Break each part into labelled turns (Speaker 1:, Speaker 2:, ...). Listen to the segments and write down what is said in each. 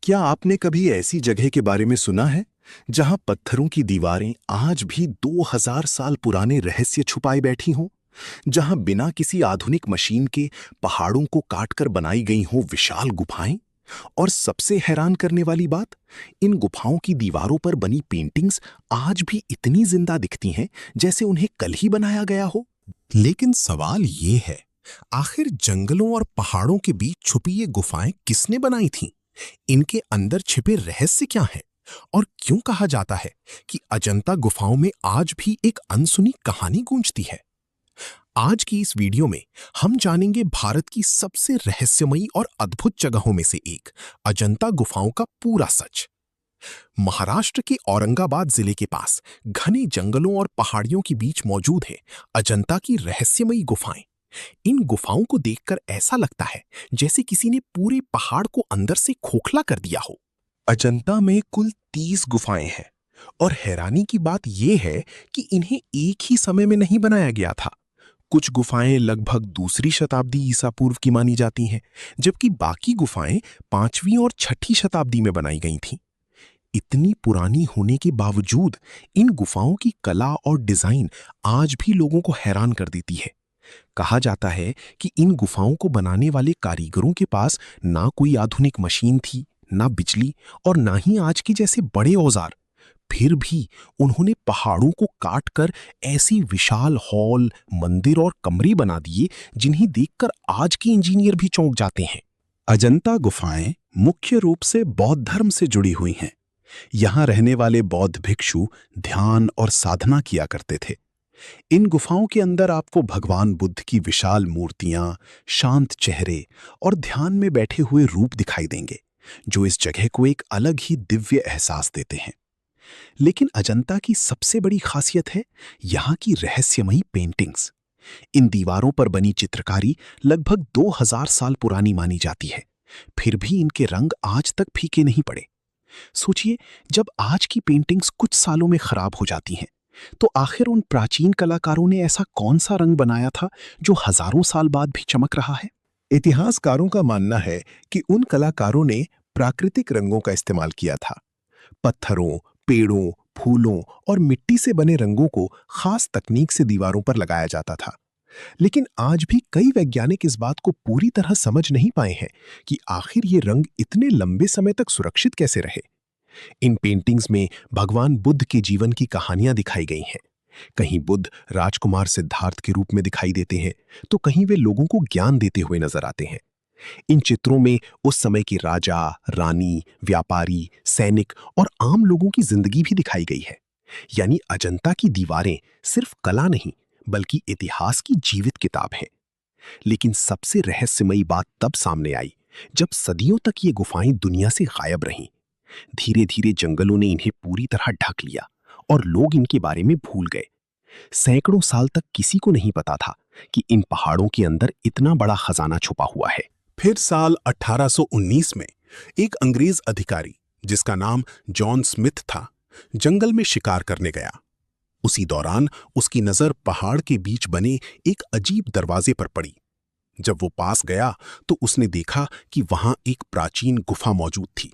Speaker 1: क्या आपने कभी ऐसी जगह के बारे में सुना है जहां पत्थरों की दीवारें आज भी 2000 साल पुराने रहस्य छुपाए बैठी हों, जहां बिना किसी आधुनिक मशीन के पहाड़ों को काटकर बनाई गई हों विशाल गुफाएं? और सबसे हैरान करने वाली बात, इन गुफाओं की दीवारों पर बनी पेंटिंग्स आज भी इतनी जिंदा दिखती हैं जैसे उन्हें कल ही बनाया गया हो।
Speaker 2: लेकिन सवाल ये है, आखिर जंगलों और पहाड़ों के बीच छुपी ये गुफाएं किसने बनाई थीं? इनके अंदर छिपे रहस्य क्या हैं? और क्यों कहा जाता है कि अजंता गुफाओं में आज भी एक अनसुनी कहानी गूंजती है? आज की इस वीडियो में हम जानेंगे भारत की सबसे रहस्यमयी और अद्भुत जगहों में से एक, अजंता गुफाओं का पूरा सच। महाराष्ट्र के औरंगाबाद जिले के पास घने जंगलों और पहाड़ियों के बीच मौजूद है अजंता की रहस्यमयी गुफाएं। इन गुफाओं को देखकर ऐसा लगता है जैसे किसी ने पूरे पहाड़ को अंदर से खोखला कर दिया हो।
Speaker 3: अजंता में कुल 30 गुफाएं हैं और हैरानी की बात यह है कि इन्हें एक ही समय में नहीं बनाया गया था। कुछ गुफाएं लगभग दूसरी शताब्दी ईसा पूर्व की मानी जाती हैं, जबकि बाकी गुफाएं 5वीं और 6ठी शताब्दी में बनाई गई थीं। इतनी पुरानी होने के बावजूद इन गुफाओं की कला और डिजाइन आज भी लोगों को हैरान कर देती है। कहा जाता है कि इन गुफाओं को बनाने वाले कारीगरों के पास ना कोई आधुनिक मशीन थी, ना बिजली और ना ही आज के जैसे बड़े औजार। फिर भी उन्होंने पहाड़ों को काटकर ऐसी विशाल हॉल, मंदिर और कमरे बना दिए जिन्हें देखकर आज के इंजीनियर भी चौंक जाते हैं।
Speaker 4: अजंता गुफाएं मुख्य रूप से बौद्ध धर्म से जुड़ी हुई हैं। यहाँ रहने वाले बौद्ध भिक्षु ध्यान और साधना किया करते थे। इन गुफाओं के अंदर आपको भगवान बुद्ध की विशाल मूर्तियां, शांत चेहरे और ध्यान में बैठे हुए रूप दिखाई देंगे, जो इस जगह को एक अलग ही दिव्य एहसास देते हैं। लेकिन अजंता की सबसे बड़ी खासियत है यहाँ की रहस्यमयी पेंटिंग्स। इन दीवारों पर बनी चित्रकारी लगभग 2000 साल पुरानी मानी जाती है, फिर भी इनके रंग आज तक फीके नहीं पड़े। सोचिए, जब आज की पेंटिंग्स कुछ सालों में खराब हो जाती हैं, तो आखिर उन प्राचीन कलाकारों ने ऐसा कौन सा रंग बनाया था जो हजारों साल बाद भी चमक रहा है?
Speaker 1: इतिहासकारों का मानना है कि उन कलाकारों ने प्राकृतिक रंगों का इस्तेमाल किया था। पत्थरों, पेड़ों, फूलों और मिट्टी से बने रंगों को खास तकनीक से दीवारों पर लगाया जाता था। लेकिन आज भी कई वैज्ञानिक इस बात को पूरी तरह समझ नहीं पाए हैं कि आखिर ये रंग इतने लंबे समय तक सुरक्षित कैसे रहे। इन पेंटिंग्स में भगवान बुद्ध के जीवन की कहानियां दिखाई गई हैं। कहीं बुद्ध राजकुमार सिद्धार्थ के रूप में दिखाई देते हैं, तो कहीं वे लोगों को ज्ञान देते हुए नजर आते हैं। इन चित्रों में उस समय के राजा, रानी, व्यापारी, सैनिक और आम लोगों की जिंदगी भी दिखाई गई है। यानी अजंता की दीवारें सिर्फ कला नहीं, बल्कि इतिहास की जीवित किताब है। लेकिन सबसे रहस्यमयी बात तब सामने आई जब सदियों तक ये गुफाएं दुनिया से गायब रहीं। धीरे धीरे जंगलों ने इन्हें पूरी तरह ढक लिया और लोग इनके बारे में भूल गए। सैकड़ों साल तक किसी को नहीं पता था कि इन पहाड़ों के अंदर इतना बड़ा खजाना छुपा हुआ है।
Speaker 2: फिर साल 1819 में एक अंग्रेज अधिकारी, जिसका नाम जॉन स्मिथ था, जंगल में शिकार करने गया। उसी दौरान उसकी नजर पहाड़ के बीच बने एक अजीब दरवाजे पर पड़ी। जब वो पास गया तो उसने देखा कि वहां एक प्राचीन गुफा मौजूद थी।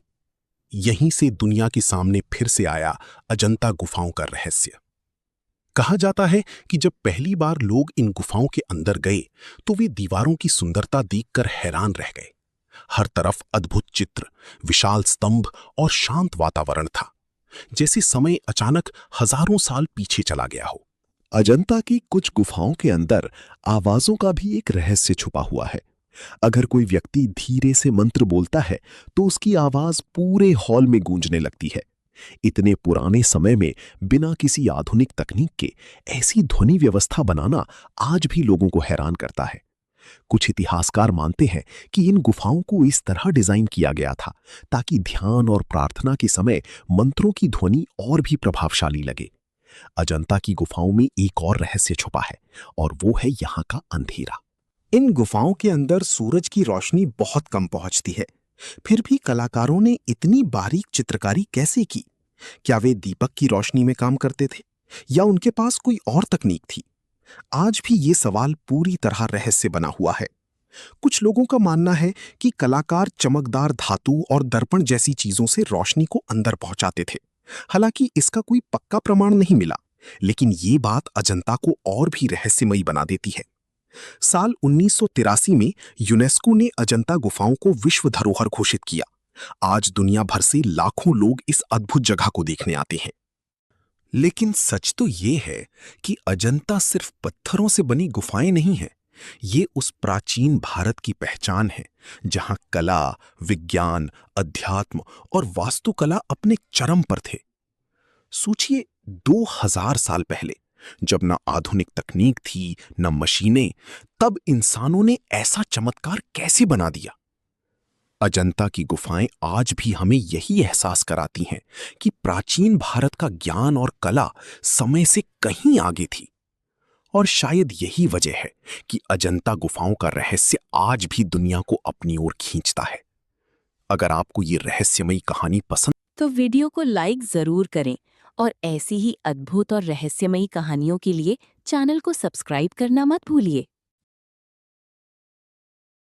Speaker 2: यहीं से दुनिया के सामने फिर से आया अजंता गुफाओं का रहस्य। कहा जाता है कि जब पहली बार लोग इन गुफाओं के अंदर गए तो वे दीवारों की सुंदरता देखकर हैरान रह गए। हर तरफ अद्भुत चित्र, विशाल स्तंभ और शांत वातावरण था, जैसे समय अचानक हजारों साल पीछे चला गया हो।
Speaker 3: अजंता की कुछ गुफाओं के अंदर आवाजों का भी एक रहस्य छुपा हुआ है। अगर कोई व्यक्ति धीरे से मंत्र बोलता है तो उसकी आवाज पूरे हॉल में गूंजने लगती है। इतने पुराने समय में बिना किसी आधुनिक तकनीक के ऐसी ध्वनि व्यवस्था बनाना आज भी लोगों को हैरान करता है। कुछ इतिहासकार मानते हैं कि इन गुफाओं को इस तरह डिजाइन किया गया था ताकि ध्यान और प्रार्थना के समय मंत्रों की ध्वनि और भी प्रभावशाली लगे। अजंता की गुफाओं में एक और रहस्य छुपा है, और वो है यहाँ का अंधेरा।
Speaker 5: इन गुफाओं के अंदर सूरज की रोशनी बहुत कम पहुंचती है, फिर भी कलाकारों ने इतनी बारीक चित्रकारी कैसे की? क्या वे दीपक की रोशनी में काम करते थे या उनके पास कोई और तकनीक थी? आज भी ये सवाल पूरी तरह रहस्य बना हुआ है। कुछ लोगों का मानना है कि कलाकार चमकदार धातु और दर्पण जैसी चीजों से रोशनी को अंदर पहुंचाते थे। हालांकि इसका कोई पक्का प्रमाण नहीं मिला, लेकिन ये बात अजंता को और भी रहस्यमयी बना देती है। साल 1983 में यूनेस्को ने अजंता गुफाओं को विश्व धरोहर घोषित किया। आज दुनिया भर से लाखों लोग इस अद्भुत जगह को देखने आते हैं।
Speaker 3: लेकिन सच तो ये है कि अजंता सिर्फ पत्थरों से बनी गुफाएं नहीं हैं। ये उस प्राचीन भारत की पहचान है जहां कला, विज्ञान, अध्यात्म और वास्तुकला अपने चरम पर थे। सोचिए 2000 साल पहले, जब न आधुनिक तकनीक थी न मशीनें, तब इंसानों ने ऐसा चमत्कार कैसे बना दिया। अजंता की गुफाएं आज भी हमें यही एहसास कराती हैं कि प्राचीन भारत का ज्ञान और कला समय से कहीं आगे थी। और शायद यही वजह है कि अजंता गुफाओं का रहस्य आज भी दुनिया को अपनी ओर खींचता है। अगर आपको ये रहस्यमयी कहानी पसंद
Speaker 6: तो वीडियो को लाइक जरूर करें और ऐसी ही अद्भुत और रहस्यमयी कहानियों के लिए चैनल को सब्सक्राइब करना मत भूलिए।